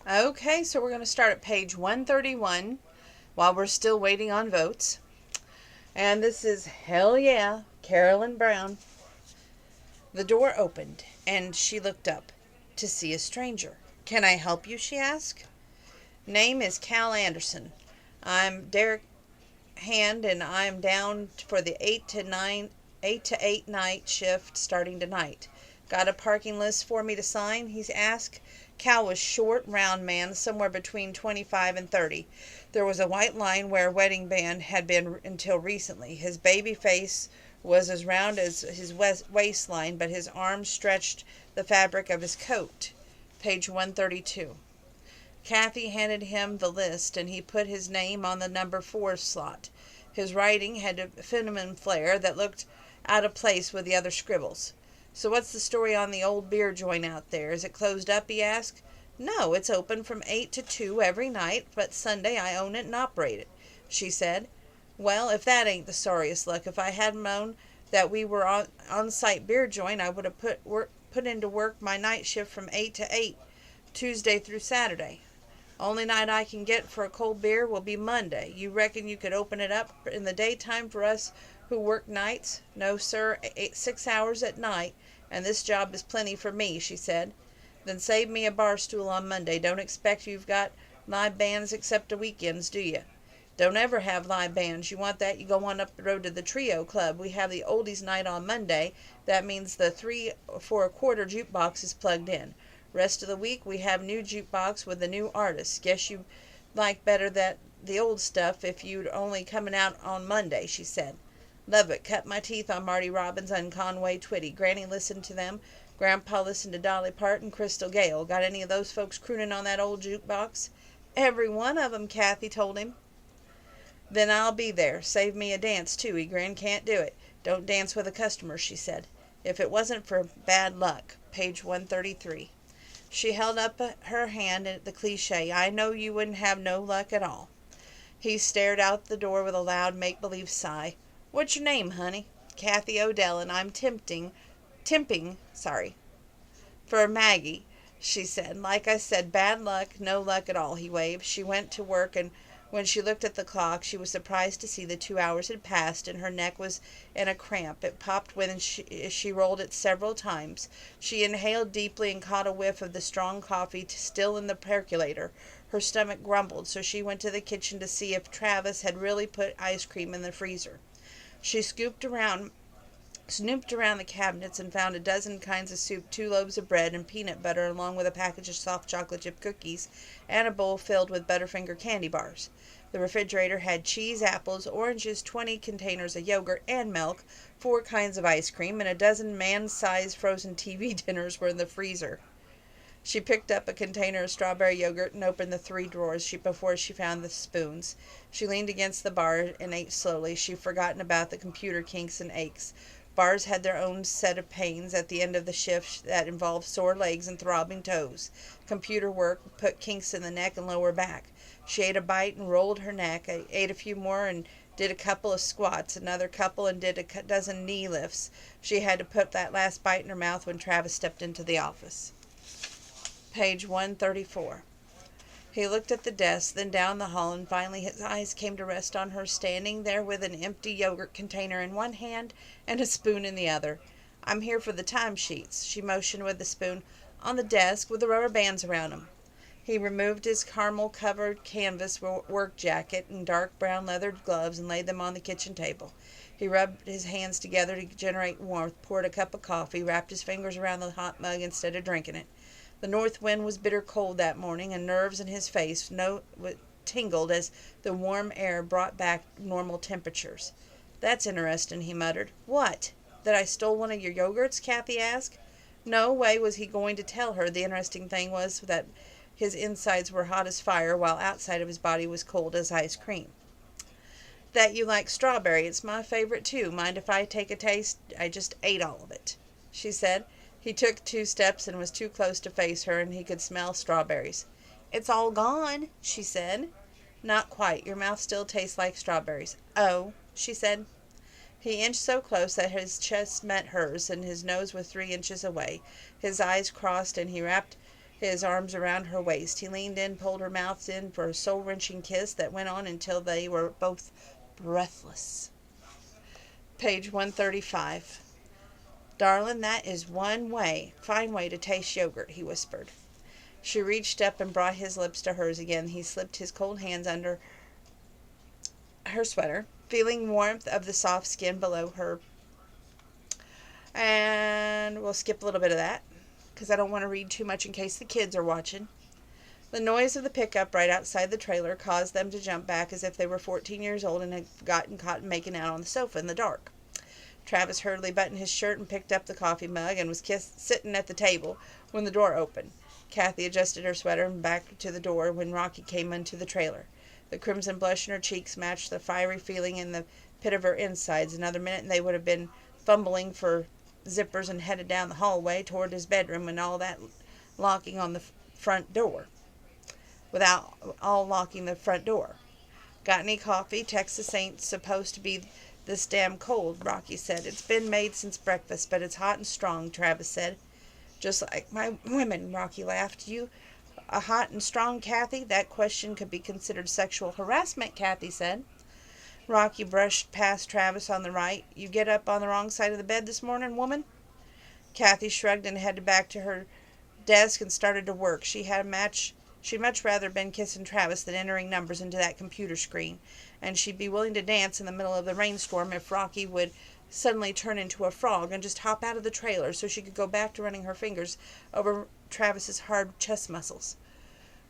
Okay, so we're going to start at page 131 while we're still waiting on votes. And this is Hell Yeah, Carolyn Brown. The door opened, and she looked up to see a stranger. Can I help you? She asked. Name is Cal Anderson. I'm Derek Hand, and I'm down for the 8 to 8 night shift starting tonight. Got a parking list for me to sign? He asked. Cal was short, round man, somewhere between 25 and 30. There was a white line where a wedding band had been until recently. His baby face was as round as his waistline, but his arms stretched the fabric of his coat. Page 132. Kathy handed him the list, and he put his name on the number 4 slot. His writing had a feminine flair that looked out of place with the other scribbles. So what's the story on the old beer joint out there? Is it closed up? He asked. No, it's open from 8 to 2 every night, but Sunday I own it and operate it, she said. Well, if that ain't the sorriest luck. If I hadn't known that we were on-site beer joint, I would have put into work my night shift from 8 to 8, Tuesday through Saturday. Only night I can get for a cold beer will be Monday. You reckon you could open it up in the daytime for us who work nights? No, sir, 6 hours at night, and this job is plenty for me, she said. Then save me a bar stool on Monday. Don't expect you've got live bands except the weekends, do you? Don't ever have live bands. You want that, you go on up the road to the Trio Club. We have the oldies night on Monday. That means the 3 for a quarter jukebox is plugged in. Rest of the week we have new jukebox with the new artists. Guess you like better the old stuff if you'd only coming out on Monday, she said. Love it. Cut my teeth on Marty Robbins and Conway Twitty. Granny listened to them. Grandpa listened to Dolly Parton, Crystal Gale. Got any of those folks crooning on that old jukebox? Every one of 'em, Kathy told him. Then I'll be there. Save me a dance, too. He grinned. Can't do it. Don't dance with a customer, she said. If it wasn't for bad luck. Page 133. She held up her hand at the cliche. I know you wouldn't have no luck at all. He stared out the door with a loud make-believe sigh. What's your name, honey? Kathy Odell, and I'm temping, for Maggie, she said. Like I said, bad luck, no luck at all, he waved. She went to work, and when she looked at the clock, she was surprised to see the 2 hours had passed, and her neck was in a cramp. It popped when she rolled it several times. She inhaled deeply and caught a whiff of the strong coffee still in the percolator. Her stomach grumbled, so she went to the kitchen to see if Travis had really put ice cream in the freezer. She snooped around the cabinets and found a dozen kinds of soup, 2 loaves of bread, and peanut butter, along with a package of soft chocolate chip cookies and a bowl filled with Butterfinger candy bars. The refrigerator had cheese, apples, oranges, 20 containers of yogurt and milk, 4 kinds of ice cream, and a dozen man-sized frozen TV dinners were in the freezer. She picked up a container of strawberry yogurt and opened the 3 drawers before she found the spoons. She leaned against the bar and ate slowly. She'd forgotten about the computer kinks and aches. Bars had their own set of pains at the end of the shift that involved sore legs and throbbing toes. Computer work put kinks in the neck and lower back. She ate a bite and rolled her neck. I ate a few more and did a couple of squats, another couple, and did a dozen knee lifts. She had to put that last bite in her mouth when Travis stepped into the office. Page 134. He looked at the desk, then down the hall, and finally his eyes came to rest on her, standing there with an empty yogurt container in one hand and a spoon in the other. I'm here for the timesheets. She motioned with the spoon. On the desk, with the rubber bands around them. He removed his caramel-covered canvas work jacket and dark brown leather gloves and laid them on the kitchen table. He rubbed his hands together to generate warmth, poured a cup of coffee, wrapped his fingers around the hot mug instead of drinking it. The north wind was bitter cold that morning, and nerves in his face tingled as the warm air brought back normal temperatures. That's interesting, he muttered. What? That I stole one of your yogurts? Kathy asked. No way was he going to tell her. The interesting thing was that his insides were hot as fire, while outside of his body was cold as ice cream. That you like strawberry. It's my favorite, too. Mind if I take a taste? I just ate all of it, she said. He took 2 steps and was too close to face her, and he could smell strawberries. It's all gone, she said. Not quite. Your mouth still tastes like strawberries. Oh, she said. He inched so close that his chest met hers, and his nose was 3 inches away. His eyes crossed, and he wrapped his arms around her waist. He leaned in, pulled her mouth in for a soul-wrenching kiss that went on until they were both breathless. Page 135. Darling, that is one fine way to taste yogurt, he whispered. She reached up and brought his lips to hers again. He slipped his cold hands under her sweater, feeling warmth of the soft skin below her. And we'll skip a little bit of that, because I don't want to read too much in case the kids are watching. The noise of the pickup right outside the trailer caused them to jump back as if they were 14 years old and had gotten caught making out on the sofa in the dark. Travis hurriedly buttoned his shirt and picked up the coffee mug and was sitting at the table when the door opened. Kathy adjusted her sweater and backed to the door when Rocky came into the trailer. The crimson blush in her cheeks matched the fiery feeling in the pit of her insides. Another minute and they would have been fumbling for zippers and headed down the hallway toward his bedroom and all that locking on the front door. Without all locking the front door. Got any coffee? Texas ain't supposed to be this damn cold, Rocky said. It's been made since breakfast, but it's hot and strong, Travis said. Just like my women, Rocky laughed. You a hot and strong, Kathy? That question could be considered sexual harassment, Kathy said. Rocky brushed past Travis on the right. You get up on the wrong side of the bed this morning, woman? Kathy shrugged and headed back to her desk and started to work. She'd much rather been kissing Travis than entering numbers into that computer screen, and she'd be willing to dance in the middle of the rainstorm if Rocky would suddenly turn into a frog and just hop out of the trailer so she could go back to running her fingers over Travis's hard chest muscles.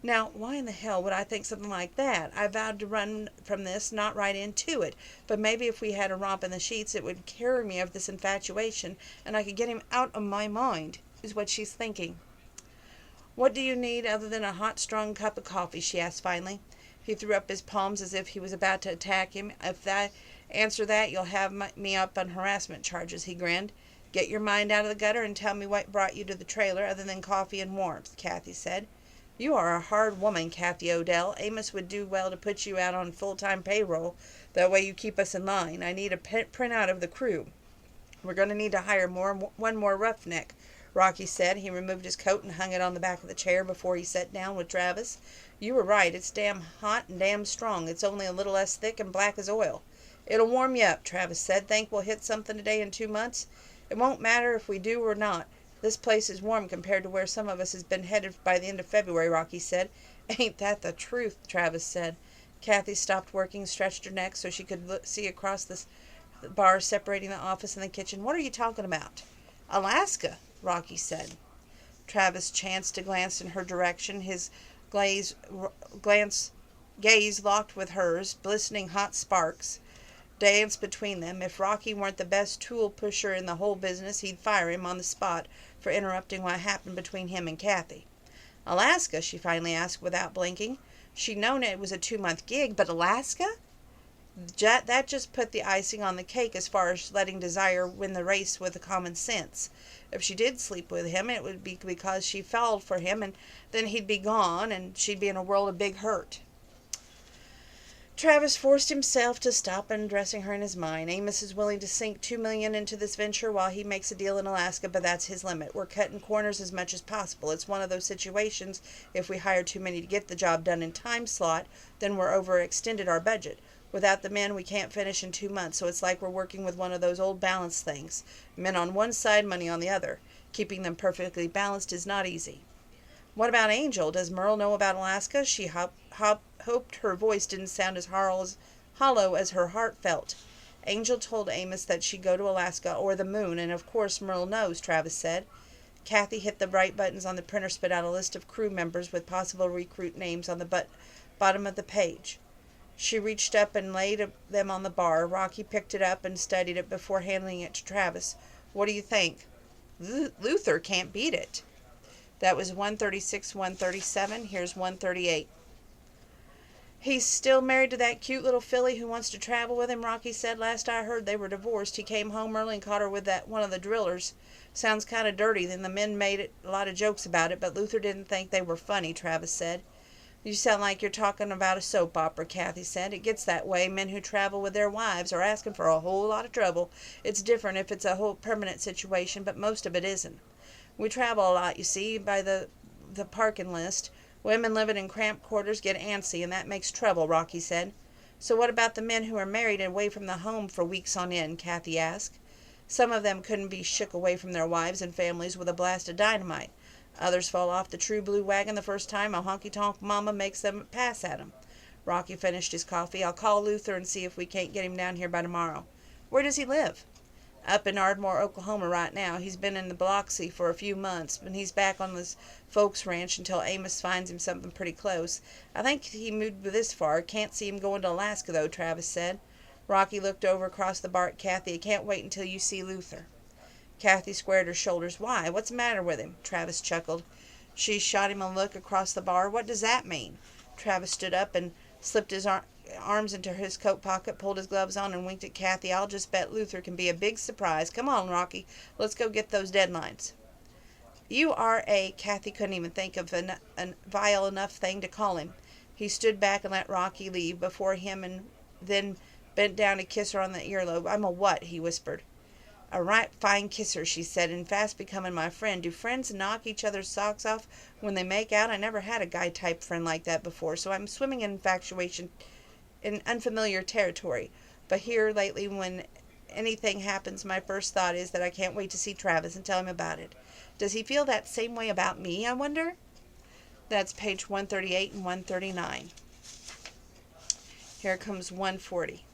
Now, why in the hell would I think something like that? I vowed to run from this, not right into it, but maybe if we had a romp in the sheets it would cure me of this infatuation and I could get him out of my mind, is what she's thinking. What do you need other than a hot, strong cup of coffee? She asked finally. He threw up his palms as if he was about to attack him. If I answer that, you'll have me up on harassment charges, he grinned. Get your mind out of the gutter and tell me what brought you to the trailer other than coffee and warmth, Kathy said. You are a hard woman, Kathy Odell. Amos would do well to put you out on full-time payroll. That way you keep us in line. I need a printout of the crew. We're going to need to hire one more roughneck, Rocky said. He removed his coat and hung it on the back of the chair before he sat down with Travis. You were right. It's damn hot and damn strong. It's only a little less thick and black as oil. It'll warm you up, Travis said. Think we'll hit something today in 2 months? It won't matter if we do or not. This place is warm compared to where some of us has been headed by the end of February, Rocky said. Ain't that the truth, Travis said. Kathy stopped working, stretched her neck so she could see across the bar separating the office and the kitchen. What are you talking about? Alaska, Rocky said. Travis chanced to glance in her direction, his gaze locked with hers, glistening hot sparks danced between them. If Rocky weren't the best tool pusher in the whole business, he'd fire him on the spot for interrupting what happened between him and Kathy. Alaska? She finally asked without blinking. She'd known it was a 2-month gig, but Alaska? That just put the icing on the cake as far as letting desire win the race with common sense. If she did sleep with him, it would be because she fell for him, and then he'd be gone, and she'd be in a world of big hurt. Travis forced himself to stop undressing her in his mind. Amos is willing to sink $2 million into this venture while he makes a deal in Alaska, but that's his limit. We're cutting corners as much as possible. It's one of those situations, if we hire too many to get the job done in time slot, then we're overextended our budget. Without the men, we can't finish in 2 months, so it's like we're working with one of those old balance things. Men on one side, money on the other. Keeping them perfectly balanced is not easy. What about Angel? Does Merle know about Alaska? She hoped her voice didn't sound as hollow as her heart felt. Angel told Amos that she'd go to Alaska or the moon, and of course Merle knows, Travis said. Kathy hit the right buttons on the printer, spit out a list of crew members with possible recruit names on the bottom of the page. She reached up and laid them on the bar. Rocky picked it up and studied it before handing it to Travis. What do you think? Luther can't beat it. That was 136, 137. Here's 138. He's still married to that cute little filly who wants to travel with him, Rocky said. Last I heard they were divorced. He came home early and caught her with one of the drillers. Sounds kind of dirty. Then the men made a lot of jokes about it, but Luther didn't think they were funny, Travis said. You sound like you're talking about a soap opera, Kathy said. It gets that way. Men who travel with their wives are asking for a whole lot of trouble. It's different if it's a whole permanent situation, but most of it isn't. We travel a lot, you see, by the the parking list. Women living in cramped quarters get antsy, and that makes trouble, Rocky said. So what about the men who are married and away from the home for weeks on end? Kathy asked. Some of them couldn't be shook away from their wives and families with a blast of dynamite. Others fall off the true blue wagon the first time a honky-tonk mama makes them pass at 'em. Rocky finished his coffee. I'll call Luther and see if we can't get him down here by tomorrow. Where does he live? Up in Ardmore, Oklahoma right now. He's been in the Biloxi for a few months, and he's back on his folks' ranch until Amos finds him something pretty close. I think he moved this far. Can't see him going to Alaska, though, Travis said. Rocky looked over across the bar at Kathy. I can't wait until you see Luther. Kathy squared her shoulders. Why? What's the matter with him? Travis chuckled. She shot him a look across the bar. What does that mean? Travis stood up and slipped his arms into his coat pocket, pulled his gloves on, and winked at Kathy. I'll just bet Luther can be a big surprise. Come on, Rocky. Let's go get those deadlines. You are a... Kathy couldn't even think of a vile enough thing to call him. He stood back and let Rocky leave before him and then bent down to kiss her on the earlobe. I'm a what? He whispered. A right fine kisser, she said, and fast becoming my friend. Do friends knock each other's socks off when they make out? I never had a guy-type friend like that before, so I'm swimming in infatuation in unfamiliar territory. But here lately, when anything happens, my first thought is that I can't wait to see Travis and tell him about it. Does he feel that same way about me, I wonder? That's page 138 and 139. Here comes 140.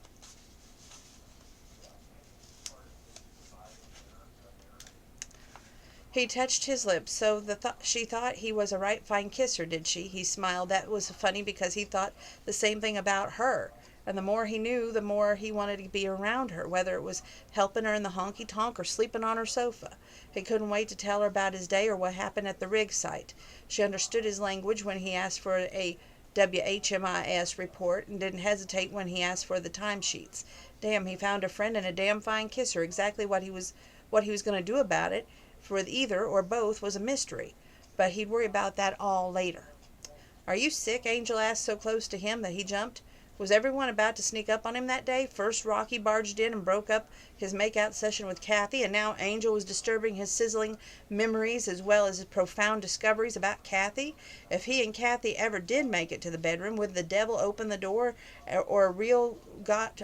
He touched his lips, so she thought he was a right fine kisser, did she? He smiled. That was funny because he thought the same thing about her. And the more he knew, the more he wanted to be around her, whether it was helping her in the honky-tonk or sleeping on her sofa. He couldn't wait to tell her about his day or what happened at the rig site. She understood his language when he asked for a WHMIS report and didn't hesitate when he asked for the timesheets. Damn, he found a friend and a damn fine kisser. Exactly what he was going to do about it, for either or both was a mystery, but he'd worry about that all later. Are you sick? Angel asked so close to him that he jumped. Was everyone about to sneak up on him that day? First Rocky barged in and broke up his make-out session with Kathy, and now Angel was disturbing his sizzling memories as well as his profound discoveries about Kathy. If he and Kathy ever did make it to the bedroom, would the devil open the door, or a real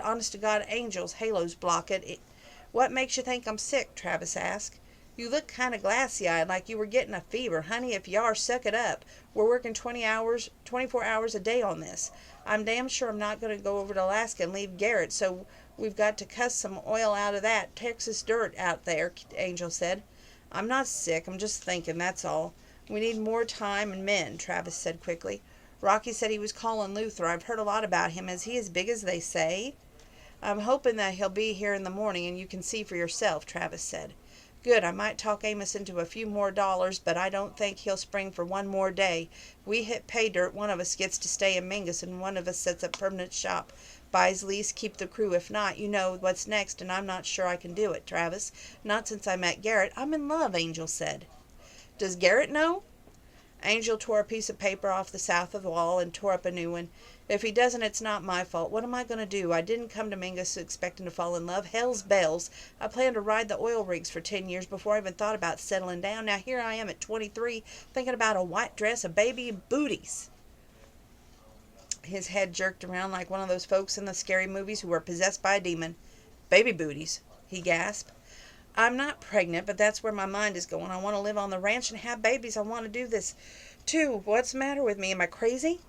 honest-to-God angel's halos block it? What makes you think I'm sick? Travis asked. You look kind of glassy-eyed, like you were getting a fever. Honey, if you are, suck it up. We're working 24 hours a day on this. I'm damn sure I'm not going to go over to Alaska and leave Garrett, so we've got to cuss some oil out of that Texas dirt out there, Angel said. I'm not sick. I'm just thinking, that's all. We need more time and men, Travis said quickly. Rocky said he was calling Luther. I've heard a lot about him. Is he as big as they say? I'm hoping that he'll be here in the morning and you can see for yourself, Travis said. Good, I might talk Amos into a few more dollars, but I don't think he'll spring for one more day. If we hit pay dirt, one of us gets to stay in Mingus and one of us sets up permanent shop. Buys lease, keep the crew. If not, you know what's next, and I'm not sure I can do it, Travis. Not since I met Garrett. I'm in love, Angel said. Does Garrett know? Angel tore a piece of paper off the south of the wall and tore up a new one. If he doesn't, it's not my fault. What am I going to do? I didn't come to Mingus expecting to fall in love. Hell's bells. I planned to ride the oil rigs for 10 years before I even thought about settling down. Now here I am at 23, thinking about a white dress, a baby, and booties. His head jerked around like one of those folks in the scary movies who were possessed by a demon. Baby booties, he gasped. I'm not pregnant, but that's where my mind is going. I want to live on the ranch and have babies. I want to do this, too. What's the matter with me? Am I crazy?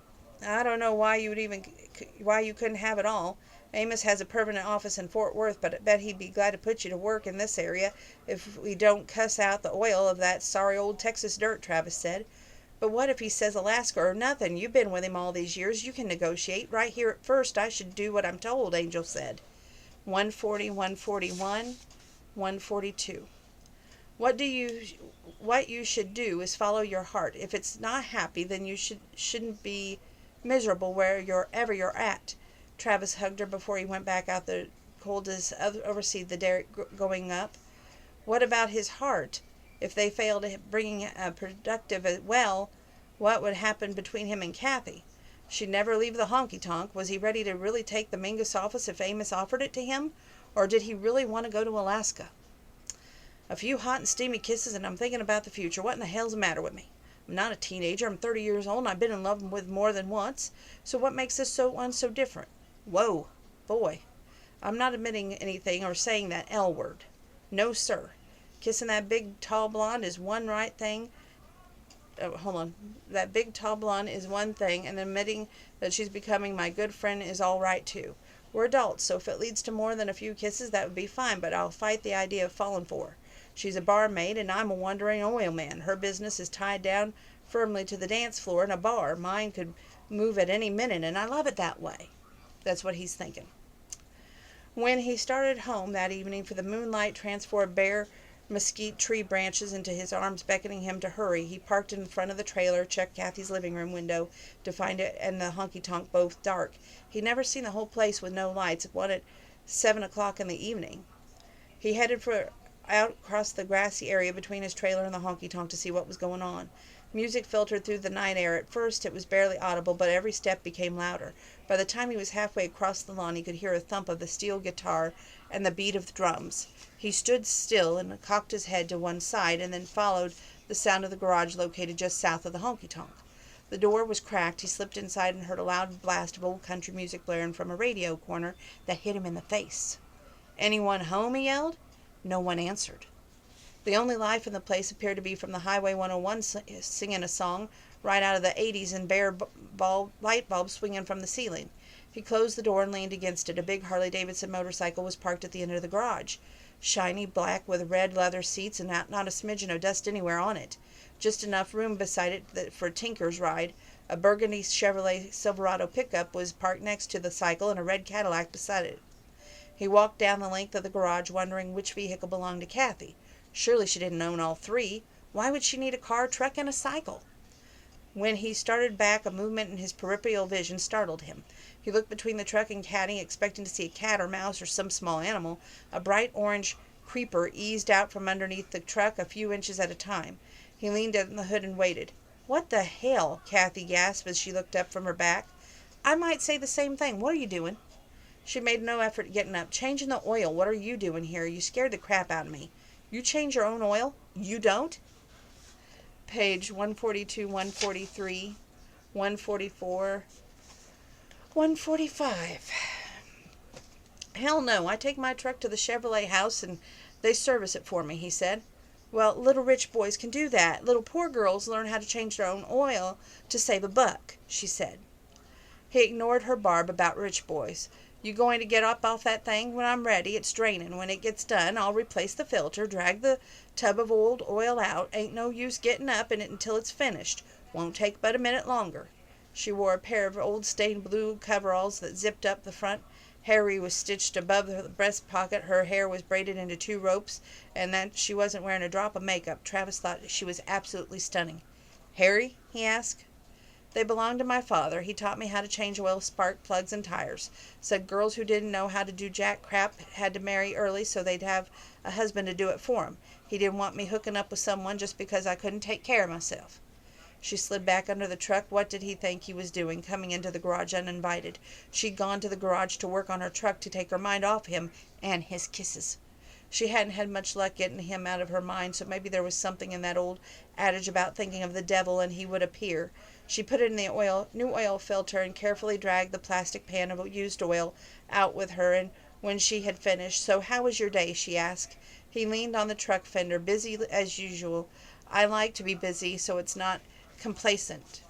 I don't know why you couldn't have it all. Amos has a permanent office in Fort Worth, but I bet he'd be glad to put you to work in this area if we don't cuss out the oil of that sorry old Texas dirt, Travis said. But what if he says Alaska or nothing? You've been with him all these years. You can negotiate. Right here at first, I should do what I'm told, Angel said. 140, 141, 142. What you should do is follow your heart. If it's not happy, then you shouldn't be miserable wherever you're at. Travis hugged her before he went back out the cold to oversee the derrick going up. What about his heart? If they failed bringing a productive well, what would happen between him and Kathy? She'd never leave the honky-tonk. Was he ready to really take the Mingus office if Amos offered it to him? Or did he really want to go to Alaska? A few hot and steamy kisses and I'm thinking about the future. What in the hell's the matter with me? I'm not a teenager. I'm 30 years old and I've been in love with more than once. So what makes this one so different? Whoa, boy. I'm not admitting anything or saying that L word. No, sir. Kissing that big, tall blonde is one right thing. Oh, hold on. That big, tall blonde is one thing, and admitting that she's becoming my good friend is all right, too. We're adults, so if it leads to more than a few kisses, that would be fine, but I'll fight the idea of falling for her. She's a barmaid, and I'm a wandering oil man. Her business is tied down firmly to the dance floor in a bar. Mine could move at any minute, and I love it that way. That's what he's thinking. When he started home that evening, for the moonlight transformed bare mesquite tree branches into his arms, beckoning him to hurry, he parked in front of the trailer, checked Kathy's living room window to find it and the honky-tonk both dark. He'd never seen the whole place with no lights, one at 7 o'clock in the evening. He headed out across the grassy area between his trailer and the honky-tonk to see what was going on. Music filtered through the night air. At first it was barely audible, but every step became louder. By the time he was halfway across the lawn, he could hear a thump of the steel guitar and the beat of the drums. He stood still and cocked his head to one side, and then followed the sound of the garage located just south of the honky-tonk. The door was cracked. He slipped inside and heard a loud blast of old country music blaring from a radio corner that hit him in the face. "Anyone home?" he yelled. No one answered. The only life in the place appeared to be from the Highway 101 singing a song right out of the 80s and bare light bulbs swinging from the ceiling. He closed the door and leaned against it. A big Harley-Davidson motorcycle was parked at the end of the garage. Shiny black with red leather seats and not a smidgen of dust anywhere on it. Just enough room beside it for a tinker's ride. A burgundy Chevrolet Silverado pickup was parked next to the cycle and a red Cadillac beside it. He walked down the length of the garage, wondering which vehicle belonged to Kathy. Surely she didn't own all three. Why would she need a car, truck, and a cycle? When he started back, a movement in his peripheral vision startled him. He looked between the truck and caddy, expecting to see a cat or mouse or some small animal. A bright orange creeper eased out from underneath the truck a few inches at a time. He leaned in the hood and waited. "What the hell?" Kathy gasped as she looked up from her back. "I might say the same thing. What are you doing?" She made no effort at getting up. "Changing the oil. What are you doing here? You scared the crap out of me." "You change your own oil? You don't?" Page 142, 143, 144, 145. "Hell no. I take my truck to the Chevrolet house and they service it for me," he said. "Well, little rich boys can do that. Little poor girls learn how to change their own oil to save a buck," she said. He ignored her barb about rich boys. "You going to get up off that thing? When I'm ready. It's draining. When it gets done, I'll replace the filter, drag the tub of old oil out. Ain't no use getting up in it until it's finished. Won't take but a minute longer." She wore a pair of old stained blue coveralls that zipped up the front. Harry was stitched above the breast pocket. Her hair was braided into 2 ropes, and that she wasn't wearing a drop of makeup. Travis thought she was absolutely stunning. "Harry?" he asked. "They belonged to my father. He taught me how to change oil, spark plugs, and tires. Said girls who didn't know how to do jack crap had to marry early so they'd have a husband to do it for 'em. He didn't want me hooking up with someone just because I couldn't take care of myself." She slid back under the truck. What did he think he was doing, coming into the garage uninvited? She'd gone to the garage to work on her truck to take her mind off him and his kisses. She hadn't had much luck getting him out of her mind, so maybe there was something in that old adage about thinking of the devil and he would appear. She put it in the new oil filter and carefully dragged the plastic pan of used oil out with her, and when she had finished, "So how was your day?" she asked. He leaned on the truck fender. "Busy as usual. I like to be busy so it's not complacent."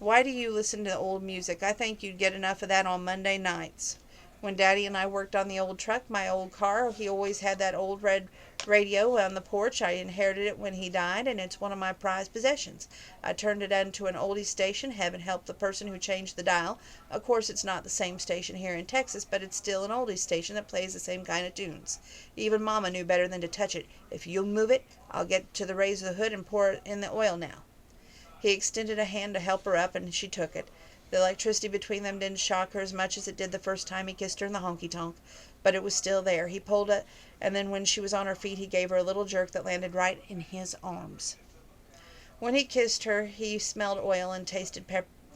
"Why do you listen to old music? I think you'd get enough of that on Monday nights." "When Daddy and I worked on the old truck, my old car, he always had that old red radio on the porch. I inherited it when he died, and it's one of my prized possessions. I turned it into an oldie station. Heaven help the person who changed the dial. Of course, it's not the same station here in Texas, but it's still an oldie station that plays the same kind of tunes. Even Mama knew better than to touch it. If you'll move it, I'll get to raise the hood and pour in the oil now." He extended a hand to help her up, and she took it. The electricity between them didn't shock her as much as it did the first time he kissed her in the honky-tonk, but it was still there. He pulled it, and then when she was on her feet, he gave her a little jerk that landed right in his arms. When he kissed her, he smelled oil and tasted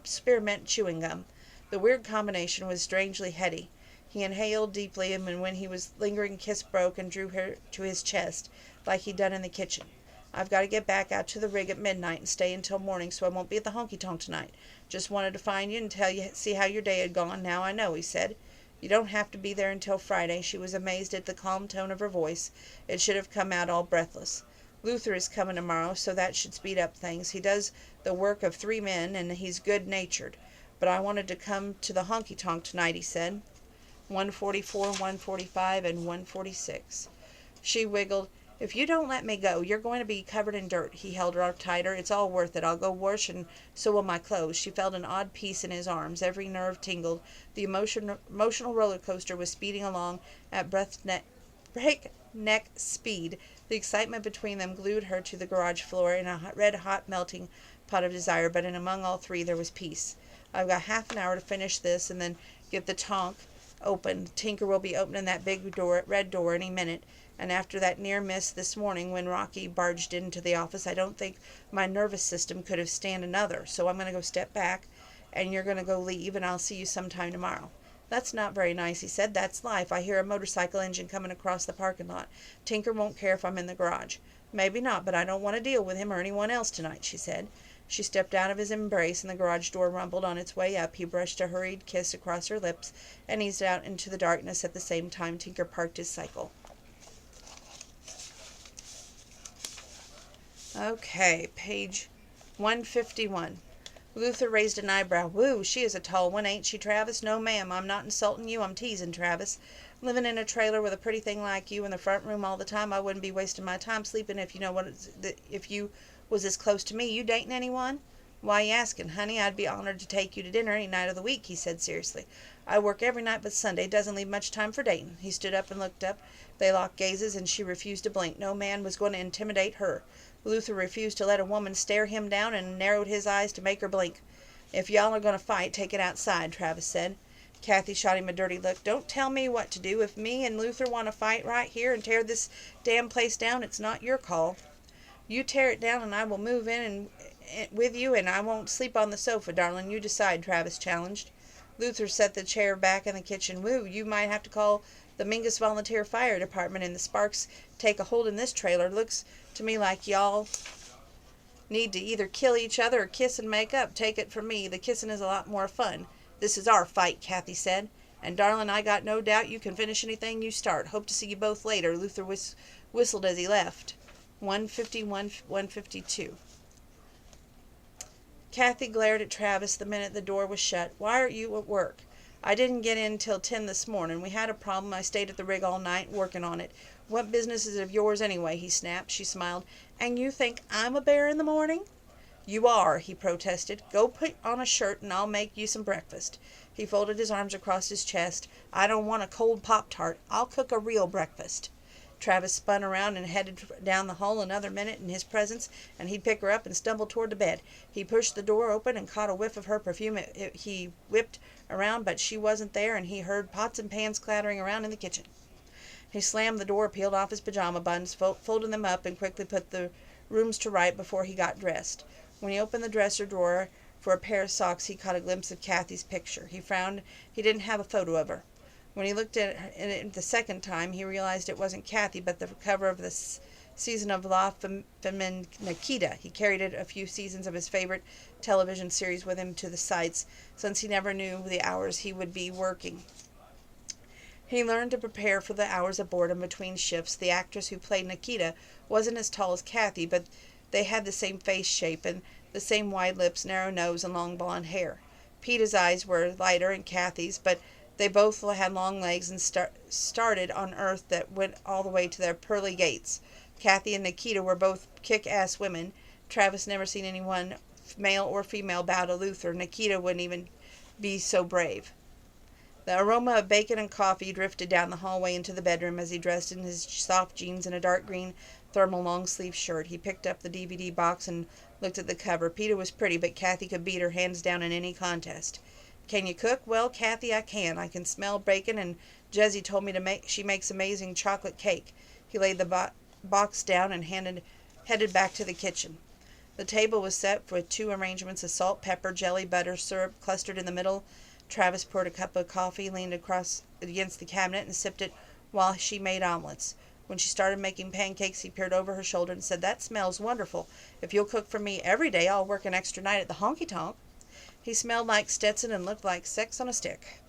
spearmint chewing gum. The weird combination was strangely heady. He inhaled deeply, and when his lingering kiss broke and drew her to his chest, like he'd done in the kitchen. I've got to get back out to the rig at midnight and stay until morning, so I won't be at the honky-tonk tonight. Just wanted to find you and see how your day had gone. Now I know," he said. "You don't have to be there until Friday." She was amazed at the calm tone of her voice. It should have come out all breathless. "Luther is coming tomorrow, so that should speed up things. He does the work of 3 men, and he's good-natured. But I wanted to come to the honky-tonk tonight," he said. 144, 145, and 146. She wiggled. "If you don't let me go, you're going to be covered in dirt." He held her up tighter. "It's all worth it. I'll go wash, and so will my clothes." She felt an odd peace in his arms. Every nerve tingled. The emotional roller coaster was speeding along at breakneck speed. The excitement between them glued her to the garage floor in a red-hot melting pot of desire, but in among all three there was peace. "I've got half an hour to finish this and then get the tonk open. Tinker will be opening that big red door any minute. And after that near miss this morning when Rocky barged into the office, I don't think my nervous system could have stand another. So I'm going to go step back, and you're going to go leave, and I'll see you sometime tomorrow." "That's not very nice," he said. "That's life. I hear a motorcycle engine coming across the parking lot. Tinker won't care if I'm in the garage." "Maybe not, but I don't want to deal with him or anyone else tonight," she said. She stepped out of his embrace, and the garage door rumbled on its way up. He brushed a hurried kiss across her lips and eased out into the darkness. At the same time, Tinker parked his cycle. Okay, page 151. Luther raised an eyebrow. "Whew, she is a tall one, ain't she, Travis?" "No, ma'am, I'm not insulting you. I'm teasing, Travis. Living in a trailer with a pretty thing like you in the front room all the time, I wouldn't be wasting my time sleeping if you was as close to me. You dating anyone?" "Why you asking, honey? I'd be honored to take you to dinner any night of the week," he said seriously. "I work every night but Sunday. Doesn't leave much time for dating." He stood up and looked up. They locked gazes, and she refused to blink. No man was going to intimidate her. Luther refused to let a woman stare him down and narrowed his eyes to make her blink. "If y'all are going to fight, take it outside," Travis said. Kathy shot him a dirty look. "Don't tell me what to do. If me and Luther want to fight right here and tear this damn place down, it's not your call." "You tear it down and I will move in with you, and I won't sleep on the sofa, darling. You decide," Travis challenged. Luther set the chair back in the kitchen. "Woo, you might have to call the Mingus Volunteer Fire Department and the sparks take a hold in this trailer. Looks to me like y'all need to either kill each other or kiss and make up. Take it from me, the kissing is a lot more fun." "This is our fight," Kathy said. "And darling, I got no doubt you can finish anything you start. Hope to see you both later." Luther whistled as he left. 151, 152. Kathy glared at Travis the minute the door was shut. "Why are you at work?" "I didn't get in till 10 this morning. We had a problem. I stayed at the rig all night working on it." "What business is it of yours anyway?" he snapped. She smiled. "And you think I'm a bear in the morning?" "You are," he protested. "Go put on a shirt and I'll make you some breakfast." He folded his arms across his chest. "I don't want a cold Pop-Tart. I'll cook a real breakfast." Travis spun around and headed down the hall. Another minute in his presence, and he'd pick her up and stumble toward the bed. He pushed the door open and caught a whiff of her perfume. He whipped around, but she wasn't there, and he heard pots and pans clattering around in the kitchen. He slammed the door, peeled off his pajama buttons, folded them up, and quickly put the rooms to right before he got dressed. When he opened the dresser drawer for a pair of socks, he caught a glimpse of Kathy's picture. He frowned. He didn't have a photo of her. When he looked at it the second time, he realized it wasn't Kathy, but the cover of the season of La Feminine Nikita. He carried it a few seasons of his favorite television series with him to the sites, since he never knew the hours he would be working. He learned to prepare for the hours of boredom between shifts. The actress who played Nikita wasn't as tall as Kathy, but they had the same face shape and the same wide lips, narrow nose, and long blonde hair. Peta's eyes were lighter than Kathy's, but they both had long legs and started on earth that went all the way to their pearly gates. Kathy and Nikita were both kick-ass women. Travis never seen anyone, male or female, bow to Luther. Nikita wouldn't even be so brave. The aroma of bacon and coffee drifted down the hallway into the bedroom as he dressed in his soft jeans and a dark green thermal long-sleeve shirt. He picked up the DVD box and looked at the cover. Peta was pretty, but Kathy could beat her hands down in any contest. "Can you cook?" "Well, Kathy, I can. I can smell bacon, and Jessie told me she makes amazing chocolate cake." He laid the box down and headed back to the kitchen. The table was set with 2 arrangements of salt, pepper, jelly, butter, syrup clustered in the middle. Travis poured a cup of coffee, leaned across against the cabinet, and sipped it while she made omelets. When she started making pancakes, he peered over her shoulder and said, "That smells wonderful. If you'll cook for me every day, I'll work an extra night at the honky-tonk." He smelled like Stetson and looked like sex on a stick.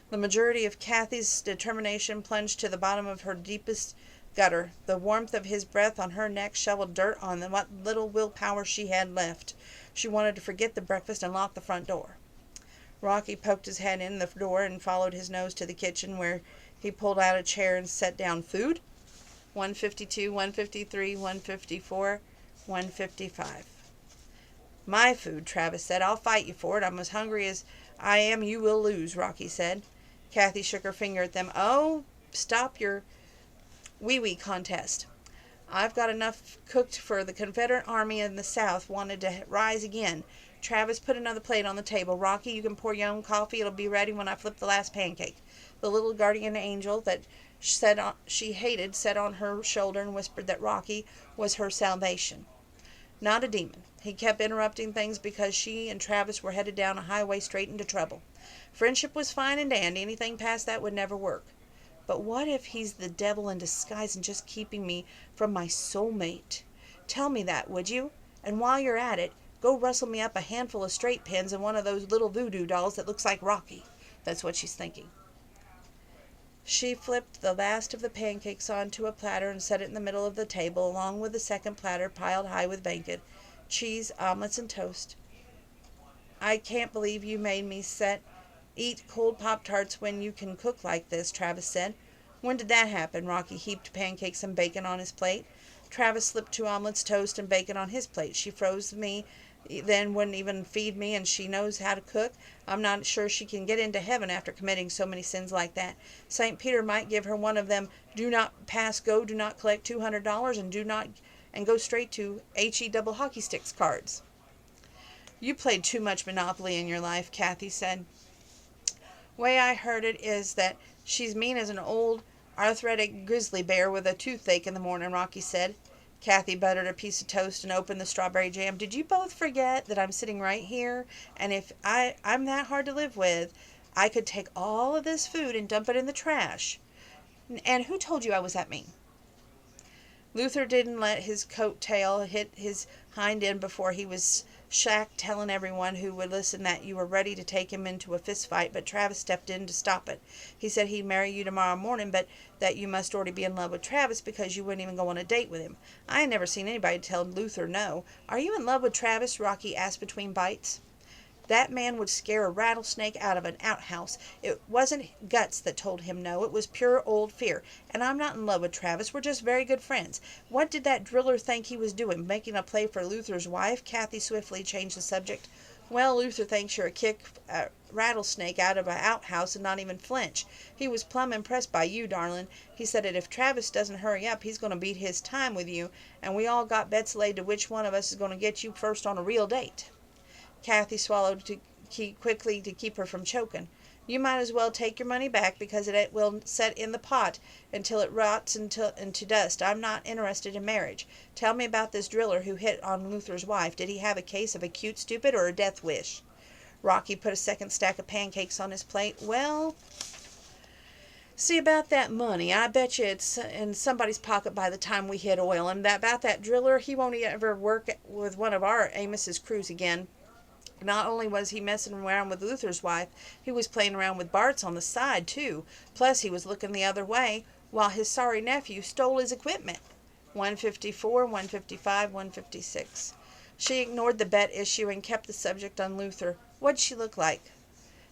The majority of Kathy's determination plunged to the bottom of her deepest gutter. The warmth of his breath on her neck shoveled dirt on what little willpower she had left. She wanted to forget the breakfast and lock the front door. Rocky poked his head in the door and followed his nose to the kitchen, where he pulled out a chair and sat down. "Food?" 152, 153, 154, 155. "My food," Travis said. "I'll fight you for it. I'm as hungry as I am. You will lose," Rocky said. Kathy shook her finger at them. "Oh, stop your wee-wee contest. I've got enough cooked for the Confederate Army in the South wanted to rise again." Travis put another plate on the table. "Rocky, you can pour your own coffee. It'll be ready when I flip the last pancake." The little guardian angel that she hated sat on her shoulder and whispered that Rocky was her salvation. Not a demon. He kept interrupting things because she and Travis were headed down a highway straight into trouble. Friendship was fine and dandy. Anything past that would never work. But what if he's the devil in disguise and just keeping me from my soulmate? Tell me that, would you? And while you're at it, go rustle me up a handful of straight pins and one of those little voodoo dolls that looks like Rocky. That's what she's thinking. She flipped the last of the pancakes onto a platter and set it in the middle of the table, along with the second platter piled high with bacon, cheese, omelets, and toast. "I can't believe you made me eat cold Pop-Tarts when you can cook like this," Travis said. "When did that happen?" Rocky heaped pancakes and bacon on his plate. Travis slipped 2 omelets, toast, and bacon on his plate. "She froze me, then wouldn't even feed me, and she knows how to cook. I'm not sure she can get into heaven after committing so many sins like that. St. Peter might give her one of them do not pass go, do not collect $200, and go straight to HE double hockey sticks cards." "You played too much Monopoly in your life," Kathy said. "Way I heard it is that she's mean as an old arthritic grizzly bear with a toothache in the morning," Rocky said. Kathy buttered a piece of toast and opened the strawberry jam. "Did you both forget that I'm sitting right here? And if I'm that hard to live with, I could take all of this food and dump it in the trash. And who told you I was that mean?" Luther didn't let his coat tail hit his hind end before he was shack telling everyone who would listen that you were ready to take him into a fist fight, but Travis stepped in to stop it. He said he'd marry you tomorrow morning, but that you must already be in love with Travis because you wouldn't even go on a date with him. I had never seen anybody tell Luther no. "Are you in love with Travis?" Rocky asked between bites. "That man would scare a rattlesnake out of an outhouse. It wasn't guts that told him no. It was pure old fear. And I'm not in love with Travis. We're just very good friends. What did that driller think he was doing, making a play for Luther's wife?" Kathy swiftly changed the subject. "Well, Luther thinks you're a rattlesnake out of an outhouse and not even flinch. He was plumb impressed by you, darling. He said that if Travis doesn't hurry up, he's going to beat his time with you, and we all got bets laid to which one of us is going to get you first on a real date." Kathy swallowed quickly to keep her from choking. "You might as well take your money back because it will set in the pot until it rots into dust. I'm not interested in marriage. Tell me about this driller who hit on Luther's wife. Did he have a case of acute stupid or a death wish?" Rocky put a second stack of pancakes on his plate. "Well, see about that money. I bet you it's in somebody's pocket by the time we hit oil. And about that driller, he won't ever work with one of our Amos's crews again. Not only was he messing around with Luther's wife, he was playing around with Bart's on the side, too. Plus, he was looking the other way while his sorry nephew stole his equipment." 154, 155, 156. She ignored the bet issue and kept the subject on Luther. "What'd she look like?"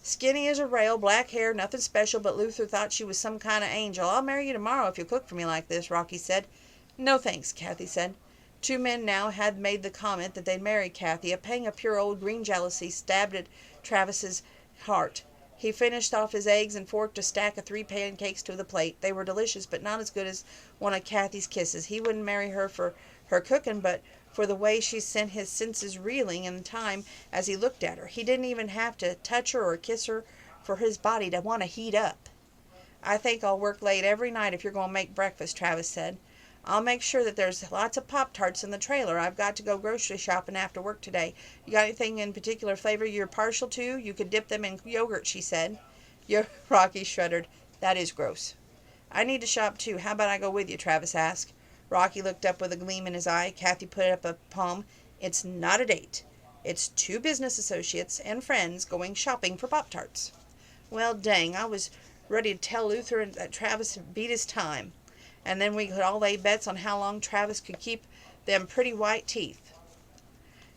"Skinny as a rail, black hair, nothing special, but Luther thought she was some kind of angel. I'll marry you tomorrow if you'll cook for me like this," Rocky said. "No thanks," Kathy said. 2 men now had made the comment that they'd marry Kathy. A pang of pure old green jealousy stabbed at Travis's heart. He finished off his eggs and forked a stack of 3 pancakes to the plate. They were delicious, but not as good as one of Kathy's kisses. He wouldn't marry her for her cooking, but for the way she sent his senses reeling in time as he looked at her. He didn't even have to touch her or kiss her for his body to want to heat up. "I think I'll work late every night if you're going to make breakfast," Travis said. "I'll make sure that there's lots of Pop-Tarts in the trailer. I've got to go grocery shopping after work today. You got anything in particular flavor you're partial to? You could dip them in yogurt," she said. Rocky shuddered. "That is gross." I need to shop too. How about I go with you? Travis asked. Rocky looked up with a gleam in his eye. Kathy put up a palm. It's not a date. It's two business associates and friends going shopping for Pop-Tarts. Well, dang, I was ready to tell Luther that Travis had beat his time. And then we could all lay bets on how long Travis could keep them pretty white teeth.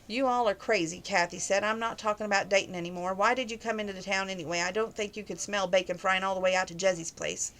You all are crazy, Kathy said. I'm not talking about dating anymore. Why did you come into the town anyway? I don't think you could smell bacon frying all the way out to Jessie's place.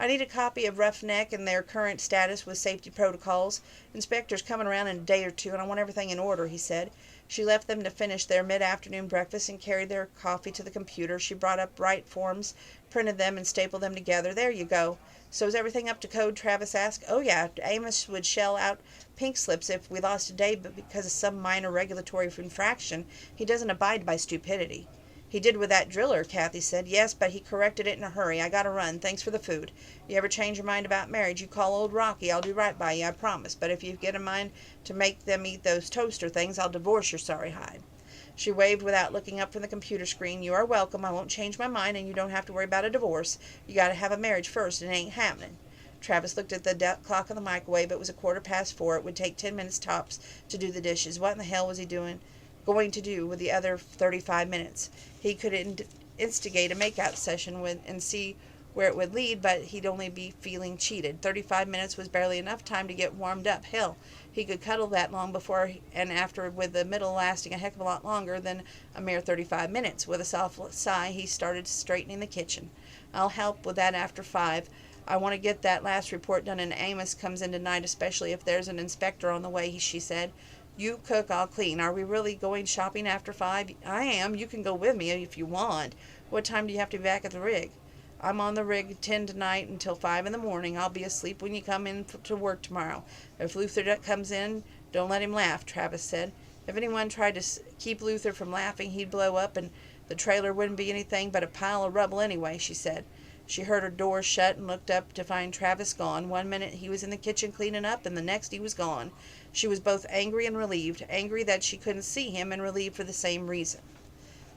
I need a copy of Roughneck and their current status with safety protocols. Inspector's coming around in a day or two, and I want everything in order, he said. She left them to finish their mid-afternoon breakfast and carried their coffee to the computer. She brought up right forms, printed them, and stapled them together. There you go. So is everything up to code? Travis asked. Oh, yeah. Amos would shell out pink slips if we lost a day, but because of some minor regulatory infraction, he doesn't abide by stupidity. He did with that driller, Kathy said. Yes, but he corrected it in a hurry. I gotta run. Thanks for the food. You ever change your mind about marriage, you call old Rocky. I'll do right by you, I promise. But if you get a mind to make them eat those toaster things, I'll divorce your sorry hide. She waved without looking up from the computer screen. You are welcome. I won't change my mind, and you don't have to worry about a divorce. You gotta have a marriage first. It ain't happening. Travis looked at the clock on the microwave. It was 4:15. It would take 10 minutes tops to do the dishes. What in the hell was he going to do with the other 35 minutes? He could instigate a makeout session and see where it would lead, but he'd only be feeling cheated. 35 minutes was barely enough time to get warmed up. Hell, he could cuddle that long before and after, with the middle lasting a heck of a lot longer than a mere 35 minutes. With a soft sigh, he started straightening the kitchen. I'll help with that after 5. I want to get that last report done, and Amos comes in tonight, especially if there's an inspector on the way, she said. You cook, I'll clean. Are we really going shopping after 5? I am. You can go with me if you want. What time do you have to be back at the rig? I'm on the rig 10 tonight until 5 in the morning. I'll be asleep when you come in to work tomorrow. If Luther comes in, don't let him laugh, Travis said. If anyone tried to keep Luther from laughing, he'd blow up, and the trailer wouldn't be anything but a pile of rubble anyway, she said. She heard her door shut and looked up to find Travis gone. 1 minute he was in the kitchen cleaning up, and the next he was gone. She was both angry and relieved. Angry that she couldn't see him, and relieved for the same reason.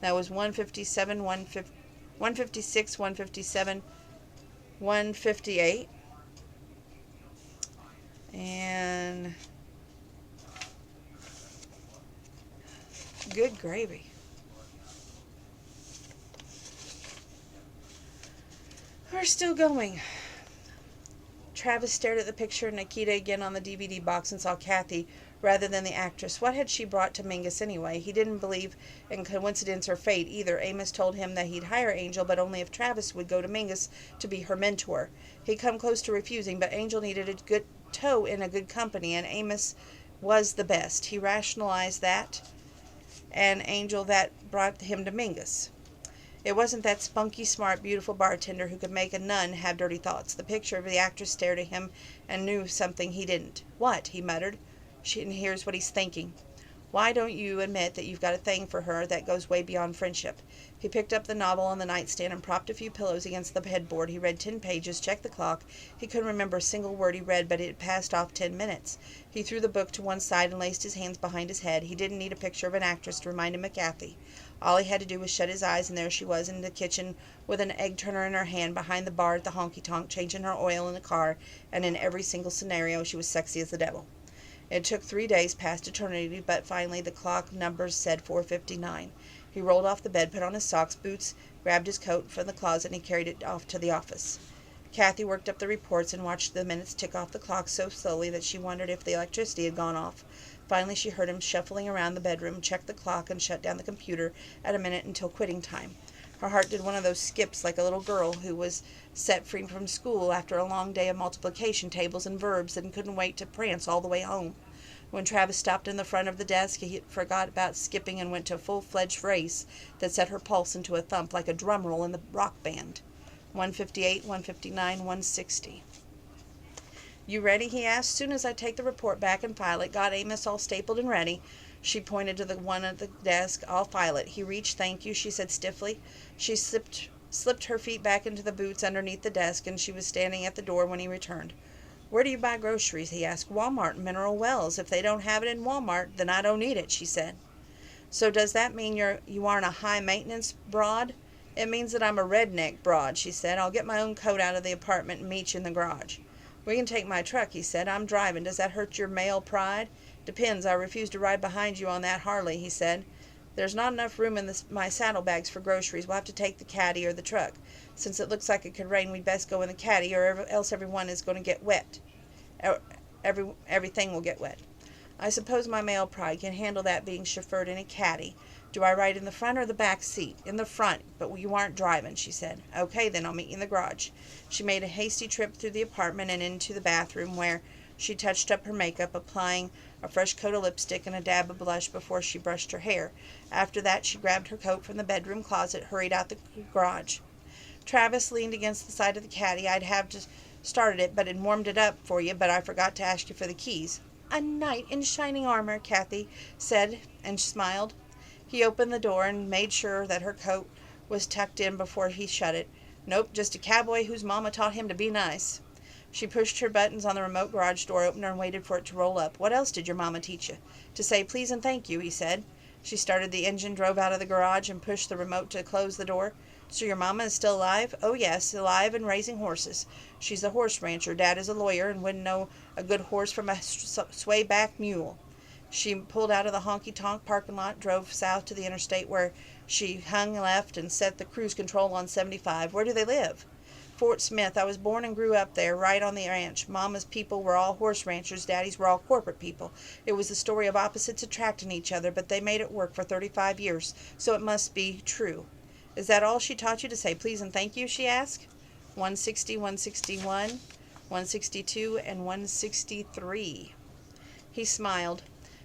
That was 157, 156, 157, 158. And good gravy. We're still going. Travis stared at the picture of Nikita again on the DVD box and saw Kathy rather than the actress. What had she brought to Mingus anyway? He didn't believe in coincidence or fate either. Amos told him that he'd hire Angel, but only if Travis would go to Mingus to be her mentor. He'd come close to refusing, but Angel needed a good toe in a good company, and Amos was the best. He rationalized that, and Angel that brought him to Mingus. It wasn't that spunky, smart, beautiful bartender who could make a nun have dirty thoughts. The picture of the actress stared at him and knew something he didn't. What? He muttered. And here's what he's thinking. Why don't you admit that you've got a thing for her that goes way beyond friendship? He picked up the novel on the nightstand and propped a few pillows against the headboard. He read 10 pages, checked the clock. He couldn't remember a single word he read, but it had passed off 10 minutes. He threw the book to one side and laced his hands behind his head. He didn't need a picture of an actress to remind him of Kathy. All he had to do was shut his eyes, and there she was in the kitchen with an egg turner in her hand, behind the bar at the honky-tonk, changing her oil in the car, and in every single scenario she was sexy as the devil. It took 3 days past eternity, but finally the clock numbers said 4:59. He rolled off the bed, put on his socks, boots, grabbed his coat from the closet, and he carried it off to the office. Kathy worked up the reports and watched the minutes tick off the clock so slowly that she wondered if the electricity had gone off. Finally, she heard him shuffling around the bedroom, checked the clock, and shut down the computer at a minute until quitting time. Her heart did one of those skips like a little girl who was set free from school after a long day of multiplication tables and verbs and couldn't wait to prance all the way home. When Travis stopped in the front of the desk, he forgot about skipping and went to a full-fledged race that set her pulse into a thump like a drum roll in the rock band. 158, 159, 160. You ready? He asked. Soon as I take the report back and file it. Got Amos all stapled and ready. She pointed to the one at the desk. I'll file it. He reached. Thank you, she said stiffly. She slipped her feet back into the boots underneath the desk, and she was standing at the door when he returned. Where do you buy groceries? He asked. Walmart and Mineral Wells. If they don't have it in Walmart, then I don't need it, she said. So does that mean you aren't a high-maintenance broad? It means that I'm a redneck broad, she said. I'll get my own coat out of the apartment and meet you in the garage. We can take my truck, he said. I'm driving. Does that hurt your male pride? Depends. I refuse to ride behind you on that Harley, he said. There's not enough room in my saddlebags for groceries. We'll have to take the caddy or the truck. Since it looks like it could rain, we'd best go in the caddy, or else everyone is going to get wet. Everything will get wet. I suppose my male pride can handle that being chauffeured in a caddy. Do I ride in the front or the back seat? In the front, but you aren't driving, she said. Okay, then I'll meet you in the garage. She made a hasty trip through the apartment and into the bathroom, where she touched up her makeup, applying a fresh coat of lipstick and a dab of blush before she brushed her hair. After that, she grabbed her coat from the bedroom closet, hurried out the garage. Travis leaned against the side of the caddy. I'd have just started it, but had warmed it up for you, but I forgot to ask you for the keys. A knight in shining armor, Kathy said, and smiled. He opened the door and made sure that her coat was tucked in before he shut it. Nope, just a cowboy whose mama taught him to be nice. She pushed her buttons on the remote garage door opener and waited for it to roll up. What else did your mama teach you? To say please and thank you, he said. She started the engine, drove out of the garage, and pushed the remote to close the door. So your mama is still alive? Oh, yes, alive and raising horses. She's a horse rancher. Dad is a lawyer and wouldn't know a good horse from a sway-back mule. She pulled out of the honky-tonk parking lot, drove south to the interstate, where she hung left and set the cruise control on 75. Where do they live? Fort Smith. I was born and grew up there, right on the ranch. Mama's people were all horse ranchers. Daddy's were all corporate people. It was the story of opposites attracting each other, but they made it work for 35 years, so it must be true. Is that all she taught you, to say please and thank you, she asked. 160, 161, 162, and 163. He smiled.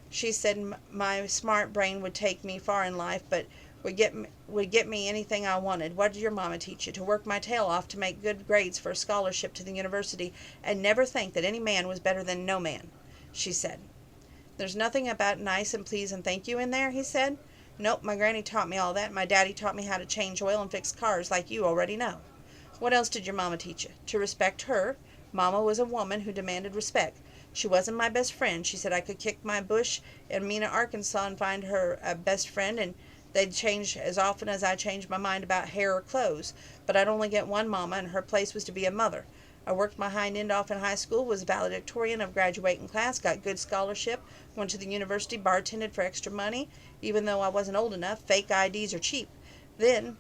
She said my smart brain would take me far in life, but would get me anything I wanted. What did your mama teach you? To work my tail off to make good grades for a scholarship to the university, and never think that any man was better than no man, she said. There's nothing about nice and please and thank you in there, he said. Nope, my granny taught me all that. My daddy taught me how to change oil and fix cars, like you already know. What else did your mama teach you? To respect her. Mama was a woman who demanded respect. She wasn't my best friend. She said I could kick my bush in Mena, Arkansas, and find her a best friend, and they'd change as often as I changed my mind about hair or clothes. But I'd only get one mama, and her place was to be a mother. I worked my hind end off in high school, was valedictorian of graduating class, got good scholarship, went to the university, bartended for extra money, even though I wasn't old enough. Fake IDs are cheap. Then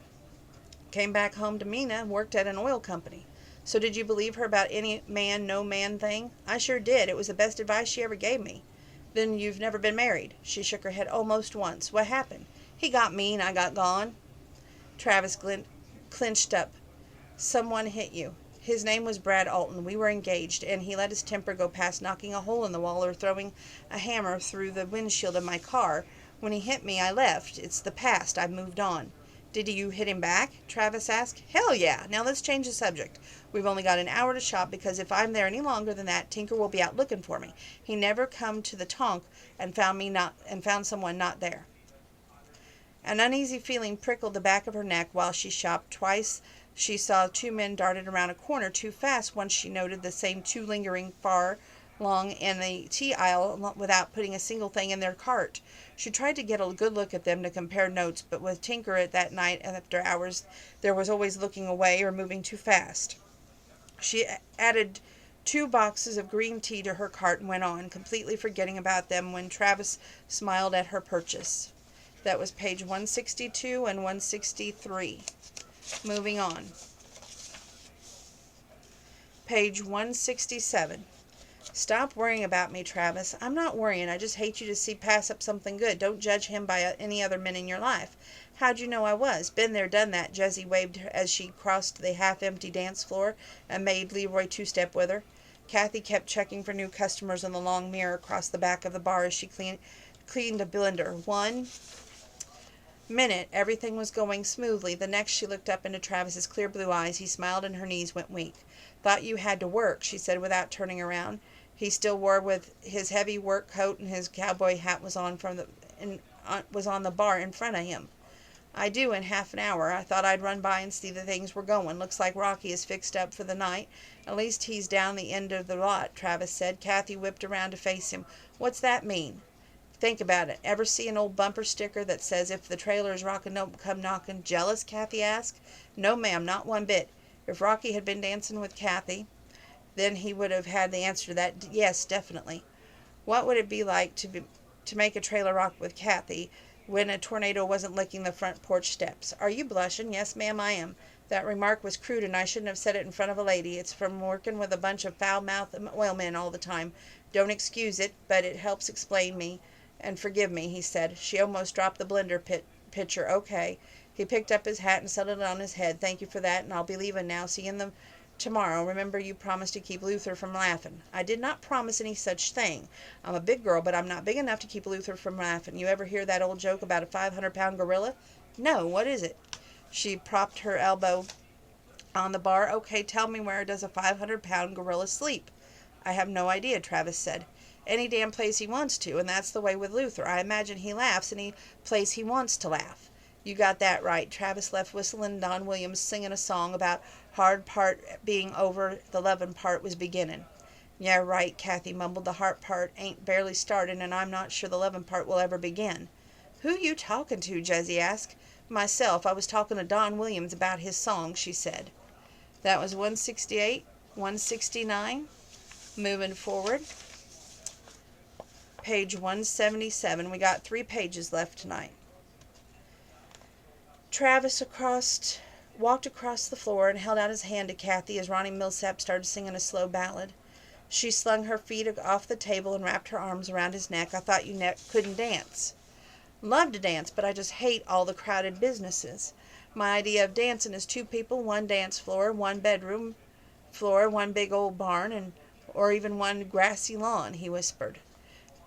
came back home to Mena and worked at an oil company. So did you believe her about any man, no man thing? I sure did. It was the best advice she ever gave me. Then you've never been married? She shook her head. Almost once. What happened? He got mean. I got gone. Travis clinched up. Someone hit you. His name was Brad Alton. We were engaged, and he let his temper go past knocking a hole in the wall or throwing a hammer through the windshield of my car. When he hit me, I left. It's the past. I've moved on. Did you hit him back? Travis asked. Hell yeah. Now let's change the subject. We've only got an hour to shop, because if I'm there any longer than that, Tinker will be out looking for me. He never come to the tonk and found someone not there. An uneasy feeling prickled the back of her neck while she shopped. Twice she saw two men darted around a corner too fast. Once she noted the same two lingering far along in the tea aisle without putting a single thing in their cart. She tried to get a good look at them to compare notes, but with Tinker at that night after hours, there was always looking away or moving too fast. She added 2 boxes of green tea to her cart and went on, completely forgetting about them when Travis smiled at her purchase. That was page 162 and 163. Moving on. Page 167. Stop worrying about me, Travis. I'm not worrying. I just hate you to pass up something good. Don't judge him by any other men in your life. How'd you know I was? Been there, done that. Jessie waved as she crossed the half-empty dance floor and made Leroy two-step with her. Kathy kept checking for new customers in the long mirror across the back of the bar as she cleaned a blender. 1 minute, everything was going smoothly. The next, she looked up into Travis's clear blue eyes. He smiled and her knees went weak. Thought you had to work, she said without turning around. He still wore with his heavy work coat, and his cowboy hat was on the bar in front of him. I do, in half an hour. I thought I'd run by and see that things were going. Looks like Rocky is fixed up for the night. At least he's down the end of the lot, Travis said. Kathy whipped around to face him. What's that mean? Think about it. Ever see an old bumper sticker that says, if the trailer is rockin', don't come knockin'? Jealous? Kathy asked. No, ma'am, not one bit. If Rocky had been dancing with Kathy, then he would have had the answer to that. Yes, definitely. What would it be like to make a trailer rock with Kathy when a tornado wasn't licking the front porch steps? Are you blushing? Yes, ma'am, I am. That remark was crude, and I shouldn't have said it in front of a lady. It's from working with a bunch of foul-mouthed oilmen all the time. Don't excuse it, but it helps explain me. And forgive me, he said. She almost dropped the blender pitcher. Okay. He picked up his hat and settled it on his head. Thank you for that, and I'll be leaving now. See you tomorrow. Remember, you promised to keep Luther from laughing. I did not promise any such thing. I'm a big girl, but I'm not big enough to keep Luther from laughing. You ever hear that old joke about a 500-pound gorilla? No, what is it? She propped her elbow on the bar. Okay, tell me, where does a 500-pound gorilla sleep? I have no idea, Travis said. Any damn place he wants to, and that's the way with Luther. I imagine he laughs any place he wants to laugh. You got that right. Travis left whistling Don Williams singing a song about hard part being over, the lovin' part was beginning. Yeah, right, Kathy mumbled. The hard part ain't barely started, and I'm not sure the lovin' part will ever begin. Who you talking to? Jessie asked. Myself. I was talking to Don Williams about his song, she said. That was 168, 169. Moving forward. Page 177. We got 3 pages left tonight. Travis walked across the floor and held out his hand to Kathy as Ronnie Millsap started singing a slow ballad. She slung her feet off the table and wrapped her arms around his neck. I thought you couldn't dance. Love to dance, but I just hate all the crowded businesses. My idea of dancing is 2 people, 1 dance floor, 1 bedroom floor, 1 big old barn, or even 1 grassy lawn, he whispered.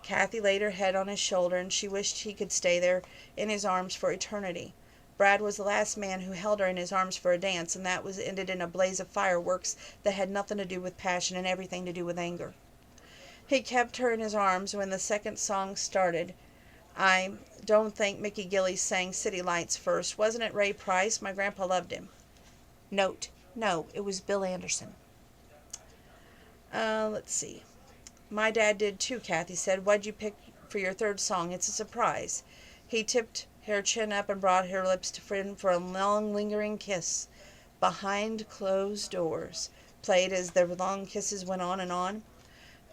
Kathy laid her head on his shoulder, and she wished he could stay there in his arms for eternity. Brad was the last man who held her in his arms for a dance, and that was ended in a blaze of fireworks that had nothing to do with passion and everything to do with anger. He kept her in his arms when the second song started. I don't think Mickey Gillies sang City Lights first. Wasn't it Ray Price? My grandpa loved him. Note. No, it was Bill Anderson. Let's see. My dad did too, Kathy said. What'd you pick for your third song? It's a surprise. He tipped her chin up and brought her lips to friend for a long, lingering kiss. Behind Closed Doors played as the long kisses went on and on.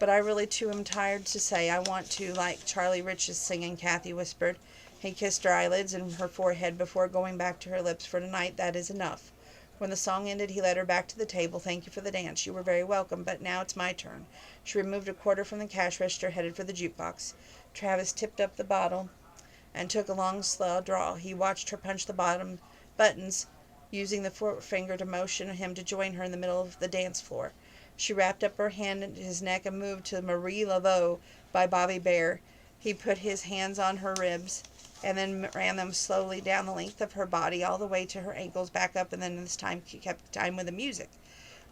But I really, too, am tired to say I want to, like Charlie Rich's singing, Kathy whispered. He kissed her eyelids and her forehead before going back to her lips. For tonight, that is enough. When the song ended, he led her back to the table. Thank you for the dance. You were very welcome, but now it's my turn. She removed a quarter from the cash register, headed for the jukebox. Travis tipped up the bottle and took a long, slow draw. He watched her punch the buttons, using the forefinger to motion him to join her in the middle of the dance floor. She wrapped up her hand in his neck and moved to Marie Laveau by Bobby Bare. He put his hands on her ribs and then ran them slowly down the length of her body all the way to her ankles, back up, and then this time he kept time with the music.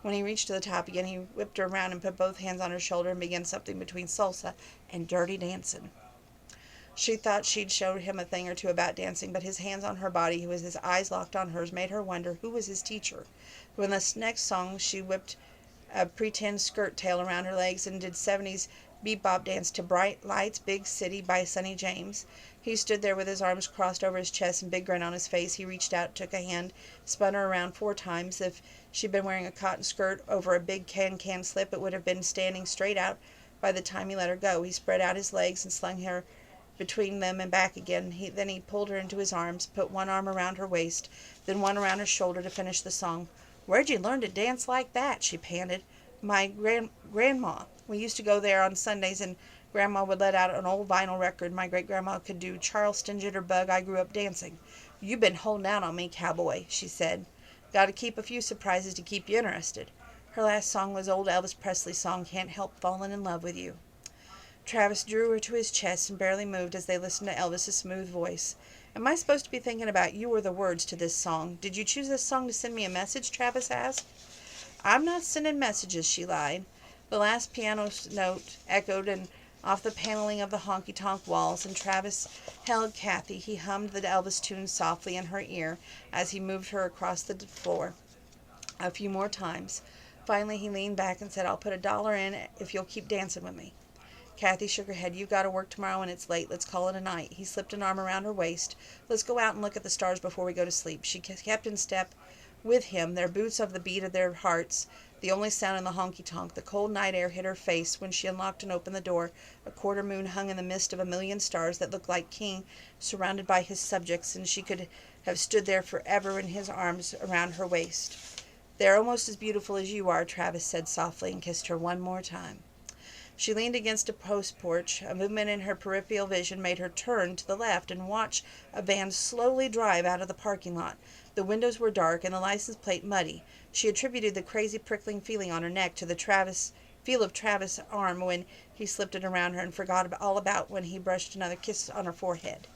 When he reached to the top again, he whipped her around and put both hands on her shoulder and began something between salsa and dirty dancing. She thought she'd showed him a thing or two about dancing, but his hands on her body, with his eyes locked on hers, made her wonder who was his teacher. When the next song, she whipped a pretend skirt tail around her legs and did 70s bebop dance to Bright Lights, Big City by Sonny James. He stood there with his arms crossed over his chest and big grin on his face. He reached out, took a hand, spun her around 4 times. If she'd been wearing a cotton skirt over a big can slip, it would have been standing straight out by the time he let her go. He spread out his legs and slung her between them and back again. Then he pulled her into his arms, put one arm around her waist, then one around her shoulder to finish the song. Where'd you learn to dance like that? She panted. My grandma. We used to go there on Sundays, and Grandma would let out an old vinyl record. My great-grandma could do Charleston Jitterbug. I grew up dancing. You been holding out on me, cowboy, she said. Got to keep a few surprises to keep you interested. Her last song was old Elvis Presley's song, Can't Help Falling in Love with You. Travis drew her to his chest and barely moved as they listened to Elvis's smooth voice. Am I supposed to be thinking about you or the words to this song? Did you choose this song to send me a message? Travis asked. I'm not sending messages, she lied. The last piano note echoed and off the paneling of the honky-tonk walls, and Travis held Kathy. He hummed the Elvis tune softly in her ear as he moved her across the floor a few more times. Finally, he leaned back and said, I'll put $1 in if you'll keep dancing with me. Kathy shook her head. "You've got to work tomorrow and it's late. Let's call it a night." He slipped an arm around her waist. "Let's go out and look at the stars before we go to sleep." She kept in step with him, their boots of the beat of their hearts, the only sound in the honky-tonk. The cold night air hit her face when she unlocked and opened the door. A quarter moon hung in the midst of a million stars that looked like king surrounded by his subjects, and she could have stood there forever in his arms around her waist. "They're almost as beautiful as you are," Travis said softly, and kissed her one more time. She leaned against a post porch. A movement in her peripheral vision made her turn to the left and watch a van slowly drive out of the parking lot. The windows were dark and the license plate muddy. She attributed the crazy prickling feeling on her neck to the feel of Travis' arm when he slipped it around her, and forgot all about when he brushed another kiss on her forehead.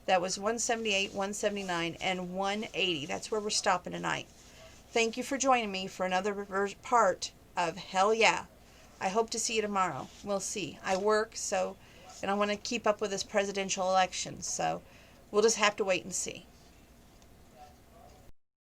That was 178, 179, and 180. That's where we're stopping tonight. Thank you for joining me for another part of Hell Yeah. I hope to see you tomorrow. We'll see. I work, and I want to keep up with this presidential election, so we'll just have to wait and see.